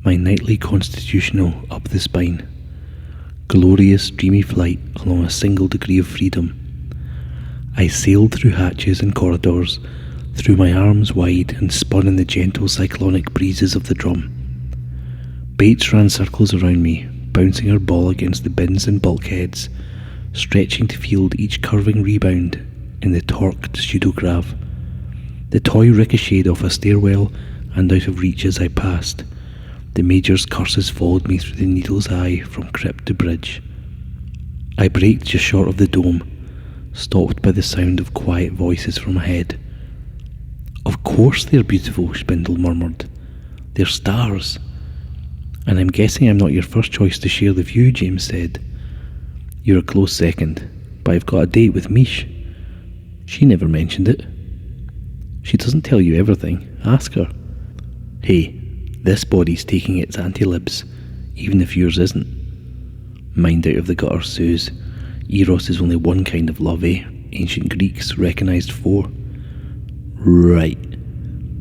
My nightly constitutional up the spine. Glorious dreamy flight along a single degree of freedom. I sailed through hatches and corridors, threw my arms wide and spun in the gentle cyclonic breezes of the drum. Bates ran circles around me, bouncing her ball against the bins and bulkheads, stretching to field each curving rebound in the torqued pseudograv. The toy ricocheted off a stairwell and out of reach as I passed. The Major's curses followed me through the needle's eye from crypt to bridge. I braked just short of the dome, stopped by the sound of quiet voices from ahead. "Of course they're beautiful," Spindle murmured. "They're stars." "And I'm guessing I'm not your first choice to share the view," James said. "You're a close second, but I've got a date with Mish." "She never mentioned it." "She doesn't tell you everything. Ask her." "Hey, this body's taking its anti-libs, even if yours isn't." "Mind out of the gutter, Suze. Eros is only one kind of love, eh? Ancient Greeks recognised 4. "Right.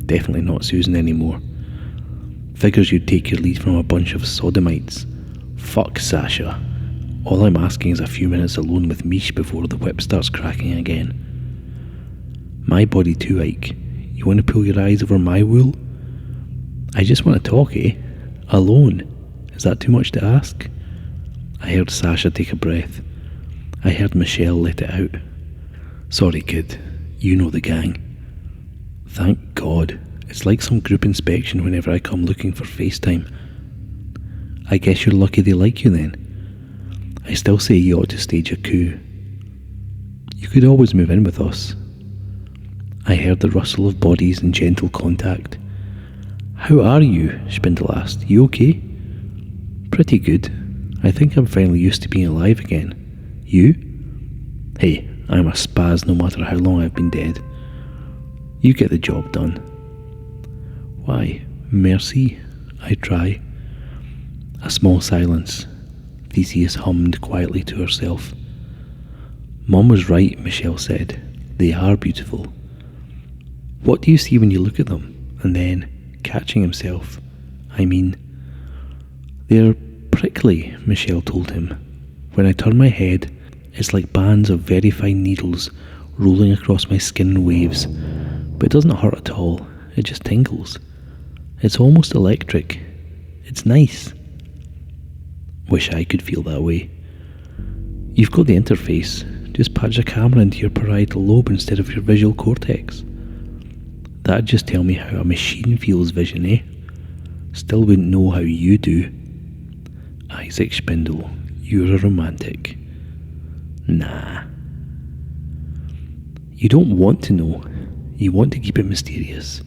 Definitely not Susan anymore. Figures you'd take your lead from a bunch of sodomites. Fuck Sasha. All I'm asking is a few minutes alone with Mish before the whip starts cracking again." "My body too, Ike. You want to pull your eyes over my wool?" "I just want to talk, eh? Alone. Is that too much to ask?" I heard Sasha take a breath. I heard Michelle let it out. "Sorry, kid. You know the gang." "Thank God. It's like some group inspection whenever I come looking for FaceTime." "I guess you're lucky they like you then." "I still say you ought to stage a coup." "You could always move in with us." I heard the rustle of bodies and gentle contact. "How are you?" Spindle asked. "You okay?" "Pretty good. I think I'm finally used to being alive again. You?" "Hey, I'm a spaz no matter how long I've been dead. You get the job done." "Why, merci. I try." A small silence. Theseus hummed quietly to herself. "Mum was right," Michelle said. "They are beautiful." "What do you see when you look at them?" And then, catching himself, "They're prickly," Michelle told him. "When I turn my head, it's like bands of very fine needles rolling across my skin in waves. But it doesn't hurt at all, it just tingles. It's almost electric. It's nice." "Wish I could feel that way." "You've got the interface. Just patch a camera into your parietal lobe instead of your visual cortex." "That'd just tell me how a machine feels, Vision, eh? Still wouldn't know how you do." "Isaac Spindle, you're a romantic." "Nah." "You don't want to know. You want to keep it mysterious.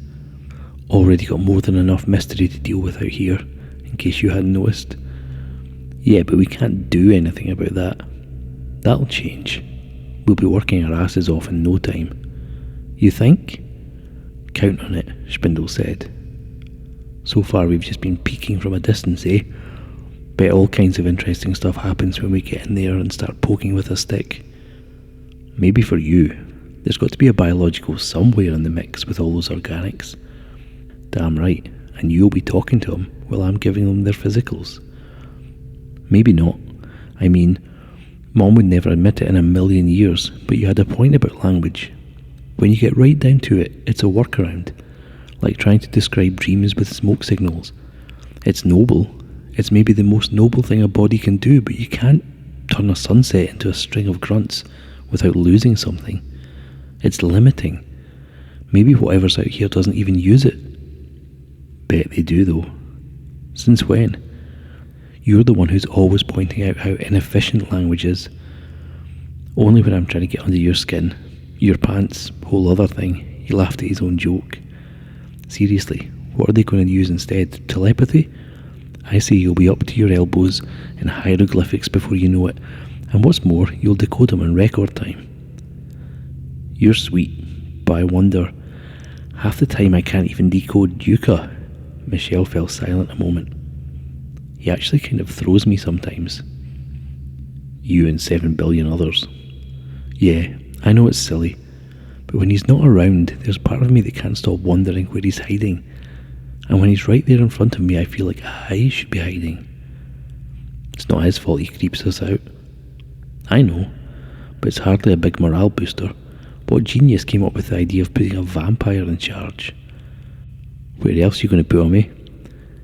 Already got more than enough mystery to deal with out here, in case you hadn't noticed." "Yeah, but we can't do anything about that." "That'll change. We'll be working our asses off in no time." "You think?" "Count on it," Spindle said. "So far we've just been peeking from a distance, eh? Bet all kinds of interesting stuff happens when we get in there and start poking with a stick." "Maybe for you. There's got to be a biological somewhere in the mix with all those organics." "Damn right, and you'll be talking to them while I'm giving them their physicals." "Maybe not. Mom would never admit it in a million years, but you had a point about language. When you get right down to it, it's a workaround, like trying to describe dreams with smoke signals. It's noble. It's maybe the most noble thing a body can do, but you can't turn a sunset into a string of grunts without losing something. It's limiting. Maybe whatever's out here doesn't even use it." "Bet they do, though." "Since when?" "You're the one who's always pointing out how inefficient language is." "Only when I'm trying to get under your skin. Your pants, whole other thing." He laughed at his own joke. "Seriously, what are they going to use instead? Telepathy? I say you'll be up to your elbows in hieroglyphics before you know it, and what's more, you'll decode them in record time." "You're sweet, but I wonder, half the time I can't even decode Yucca." Michelle fell silent a moment. "He actually kind of throws me sometimes." "You and 7 billion others." "Yeah, I know it's silly, but when he's not around, there's part of me that can't stop wondering where he's hiding. And when he's right there in front of me, I feel like I should be hiding. It's not his fault he creeps us out. I know, but it's hardly a big morale booster. What genius came up with the idea of putting a vampire in charge? Where else are you going to put him, eh?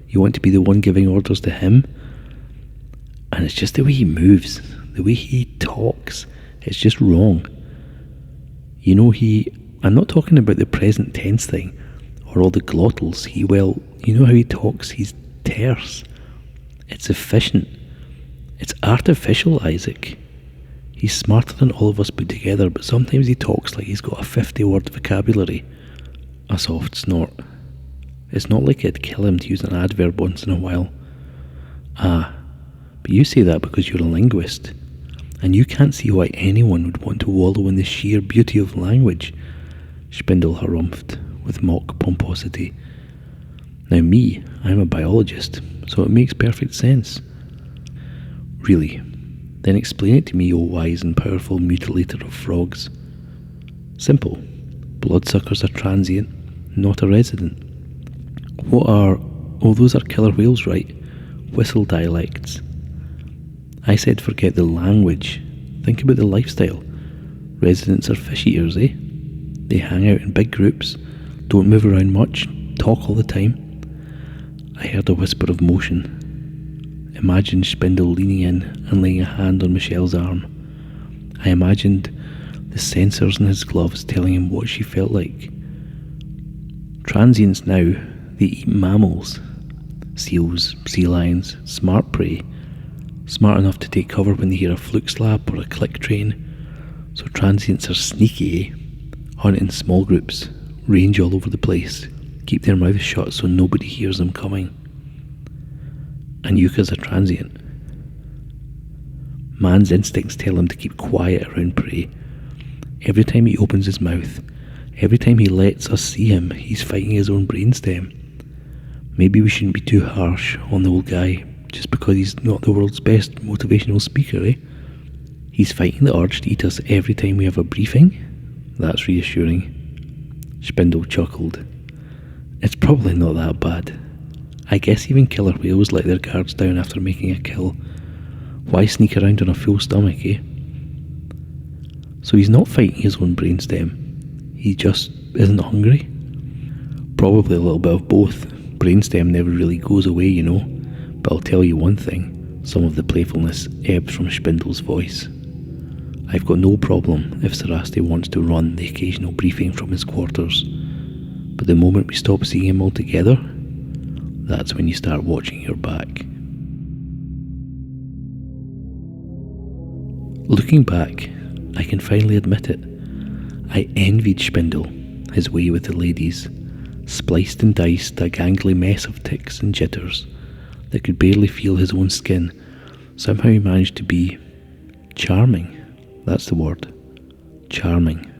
You want to be the one giving orders to him? And it's just the way he moves, the way he talks. It's just wrong. You know, I'm not talking about the present tense thing, or all the glottals. You know how he talks? He's terse. It's efficient. It's artificial, Isaac. He's smarter than all of us put together, but sometimes he talks like he's got a 50-word vocabulary. A soft snort. It's not like it'd kill him to use an adverb once in a while. Ah, but you say that because you're a linguist, and you can't see why anyone would want to wallow in the sheer beauty of language, Spindle harumphed with mock pomposity. Now me, I'm a biologist, so it makes perfect sense. Really? Then explain it to me, O wise and powerful mutilator of frogs. Simple. Bloodsuckers are transient, not a resident. Those are killer whales, right? Whistle dialects. I said forget the language. Think about the lifestyle. Residents are fish eaters, eh? They hang out in big groups, don't move around much, talk all the time. I heard a whisper of motion. Imagined Spindle leaning in and laying a hand on Michelle's arm. I imagined the sensors in his gloves telling him what she felt like. Transients now, they eat mammals. Seals, sea lions, smart prey. Smart enough to take cover when they hear a fluke slap or a click train. So transients are sneaky, eh? Hunt in small groups, range all over the place, keep their mouths shut so nobody hears them coming. And Yuka's a transient. Man's instincts tell him to keep quiet around prey. Every time he opens his mouth, every time he lets us see him, he's fighting his own brainstem. Maybe we shouldn't be too harsh on the old guy just because he's not the world's best motivational speaker, eh? He's fighting the urge to eat us every time we have a briefing? That's reassuring. Spindle chuckled. It's probably not that bad. I guess even killer whales let their guards down after making a kill. Why sneak around on a full stomach, eh? So he's not fighting his own brainstem. He just isn't hungry? Probably a little bit of both. Brainstem never really goes away, you know. But I'll tell you one thing. Some of the playfulness ebbed from Spindle's voice. I've got no problem if Sarasti wants to run the occasional briefing from his quarters. But the moment we stop seeing him altogether, that's when you start watching your back. Looking back, I can finally admit it. I envied Spindle, his way with the ladies, spliced and diced a gangly mess of tics and jitters that could barely feel his own skin. Somehow he managed to be charming. That's the word. Charming.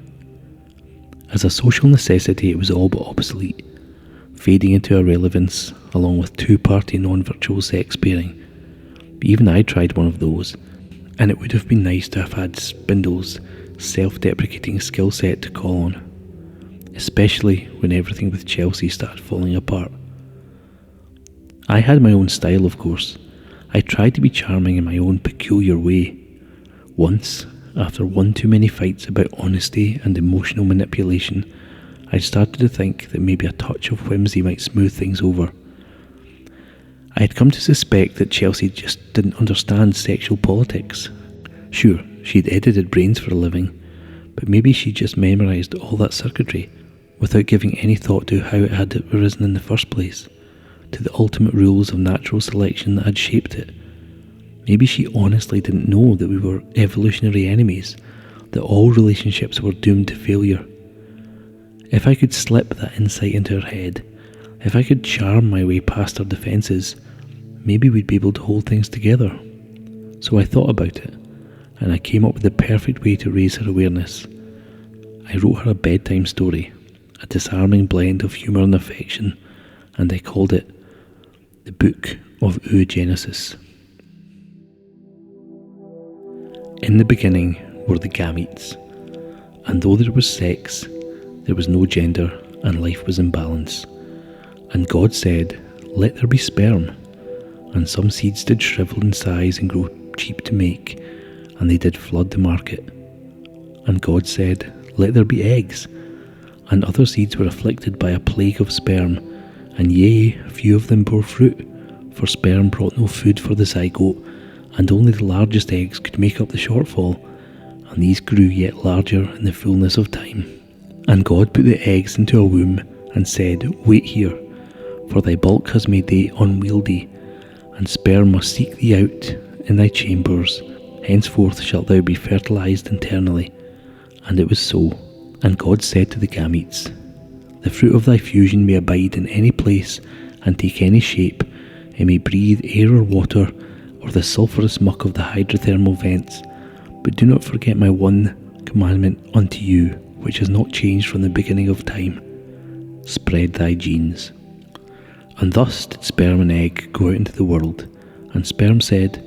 As a social necessity, it was all but obsolete, fading into irrelevance along with two-party non-virtual sex pairing. But even I tried one of those, and it would have been nice to have had Spindle's self-deprecating skill set to call on, especially when everything with Chelsea started falling apart. I had my own style, of course. I tried to be charming in my own peculiar way. Once, after one too many fights about honesty and emotional manipulation, I started to think that maybe a touch of whimsy might smooth things over. I had come to suspect that Chelsea just didn't understand sexual politics. Sure, she'd edited brains for a living, but maybe she just memorised all that circuitry without giving any thought to how it had arisen in the first place, to the ultimate rules of natural selection that had shaped it. Maybe she honestly didn't know that we were evolutionary enemies, that all relationships were doomed to failure. If I could slip that insight into her head, if I could charm my way past her defences, maybe we'd be able to hold things together. So I thought about it, and I came up with the perfect way to raise her awareness. I wrote her a bedtime story, a disarming blend of humour and affection, and I called it The Book of Oogenesis. In the beginning were the gametes, and though there was sex, there was no gender and life was in balance. And God said, "Let there be sperm." And some seeds did shrivel in size and grow cheap to make, and they did flood the market. And God said, "Let there be eggs." And other seeds were afflicted by a plague of sperm, and yea, few of them bore fruit, for sperm brought no food for the zygote, and only the largest eggs could make up the shortfall, and these grew yet larger in the fullness of time. And God put the eggs into a womb, and said, "Wait here, for thy bulk has made thee unwieldy, and sperm must seek thee out in thy chambers. Henceforth shalt thou be fertilized internally." And it was so. And God said to the gametes, "The fruit of thy fusion may abide in any place, and take any shape. It may breathe air or water, or the sulphurous muck of the hydrothermal vents. But do not forget my one commandment unto you, which has not changed from the beginning of time. Spread thy genes." And thus did sperm and egg go out into the world. And sperm said,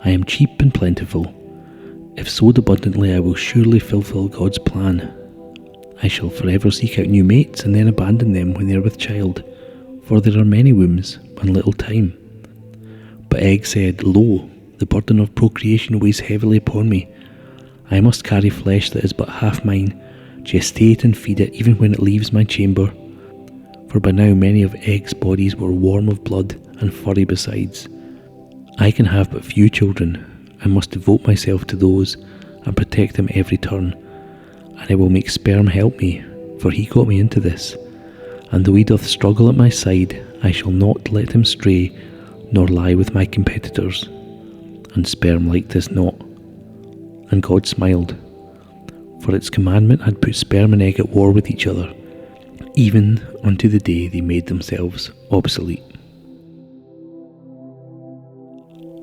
"I am cheap and plentiful. If sowed abundantly, I will surely fulfill God's plan. I shall forever seek out new mates and then abandon them when they are with child, for there are many wombs and little time." But egg said, "Lo, the burden of procreation weighs heavily upon me. I must carry flesh that is but half mine, gestate and feed it even when it leaves my chamber." For by now many of Egg's bodies were warm of blood and furry besides. "I can have but few children. I must devote myself to those and protect them every turn. And I will make sperm help me, for he got me into this. And though he doth struggle at my side, I shall not let him stray, nor lie with my competitors." And sperm liked this not. And God smiled, for its commandment had put sperm and egg at war with each other, even unto the day they made themselves obsolete.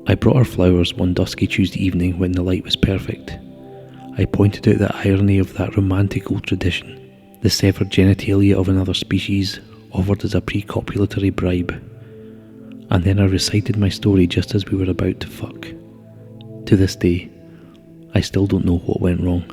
I brought her flowers one dusky Tuesday evening when the light was perfect. I pointed out the irony of that romantic old tradition, the severed genitalia of another species offered as a pre-copulatory bribe. And then I recited my story just as we were about to fuck. To this day, I still don't know what went wrong.